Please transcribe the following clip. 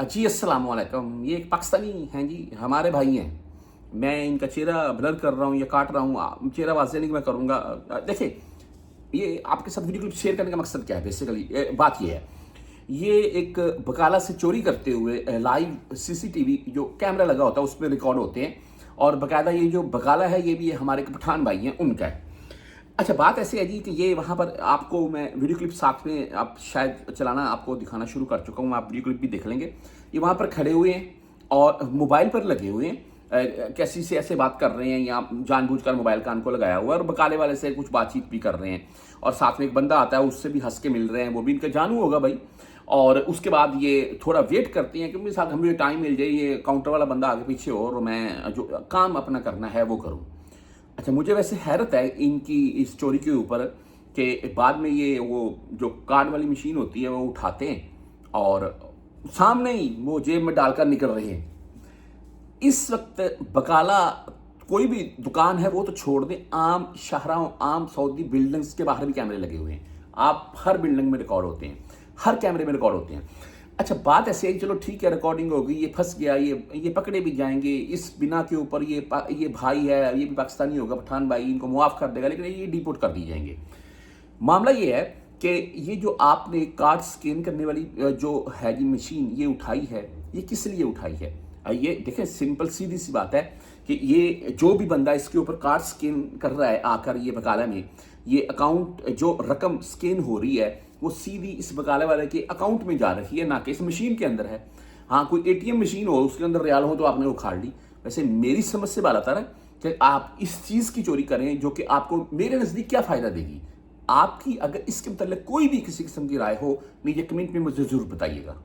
जी अस्सलाम वालेकुम। ये एक पाकिस्तानी हैं जी, हमारे भाई हैं। मैं इनका चेहरा ब्लर कर रहा हूँ या काट रहा हूँ, चेहरा वाज़ेह नहीं मैं करूँगा। देखिए, ये आपके साथ वीडियो क्लिप शेयर करने का मकसद क्या है बेसिकली बात ये है। ये एक बकाला से चोरी करते हुए लाइव सीसीटीवी जो कैमरा लगा होता है उसमें रिकॉर्ड होते हैं और बाकायदा ये जो बकाला है ये भी हमारे एक पठान भाई हैं उनका है। अच्छा, बात ऐसी है जी कि ये वहाँ पर आपको मैं वीडियो क्लिप साथ में आप शायद चलाना आपको दिखाना शुरू कर चुका हूँ, आप वीडियो क्लिप भी देख लेंगे। ये वहाँ पर खड़े हुए हैं और मोबाइल पर लगे हुए हैं। किसी से ऐसे बात कर रहे हैं या जानबूझकर मोबाइल कान को लगाया हुआ है और बकाले वाले से कुछ बातचीत भी कर रहे हैं और साथ में एक बंदा आता है, उससे भी हंस के मिल रहे हैं, वो भी इनका जानू होगा भाई। और उसके बाद ये थोड़ा वेट करते हैं कि मेरे साथ हमें टाइम मिल जाए, ये काउंटर वाला बंदा आगे पीछे हो और मैं जो काम अपना करना है वो करूँ। अच्छा, मुझे वैसे हैरत है इनकी इस चोरी के ऊपर कि बाद में ये वो जो कार्ड वाली मशीन होती है वो उठाते हैं और सामने ही वो जेब में डालकर निकल रहे हैं। इस वक्त बकाला कोई भी दुकान है वो तो छोड़ दें, आम शाहराहों, आम सऊदी बिल्डिंग्स के बाहर भी कैमरे लगे हुए हैं। आप हर बिल्डिंग में रिकॉर्ड होते हैं, हर कैमरे में रिकॉर्ड होते हैं। अच्छा, बात ऐसे है, चलो ठीक है, रिकॉर्डिंग होगी, ये फंस गया, ये पकड़े भी जाएंगे, इस बिना के ऊपर ये भाई है, ये भी पाकिस्तानी होगा, पठान भाई, इनको मुआफ़ कर देगा, लेकिन ये डिपोर्ट कर दिए जाएंगे। मामला ये है कि ये जो आपने कार्ड स्कैन करने वाली जो है जी मशीन ये उठाई है, ये किस लिए उठाई है? ये देखें, सिंपल सीधी सी बात है कि ये जो भी बंदा इसके ऊपर कार्ड स्कैन कर रहा है आकर ये बकाला में, ये अकाउंट जो रकम स्कैन हो रही है वो सीधी इस बकाले वाले के अकाउंट में जा रही है, ना कि इस मशीन के अंदर है। हाँ, कोई एटीएम मशीन हो उसके अंदर रियाल हो तो आपने उखाड़ ली। वैसे मेरी समझ से बात आता है कि आप इस चीज़ की चोरी करें जो कि आपको मेरे नज़दीक क्या फ़ायदा देगी। आपकी अगर इसके मतलब कोई भी किसी किस्म की राय हो, नीचे कमेंट में मुझे ज़रूर बताइएगा।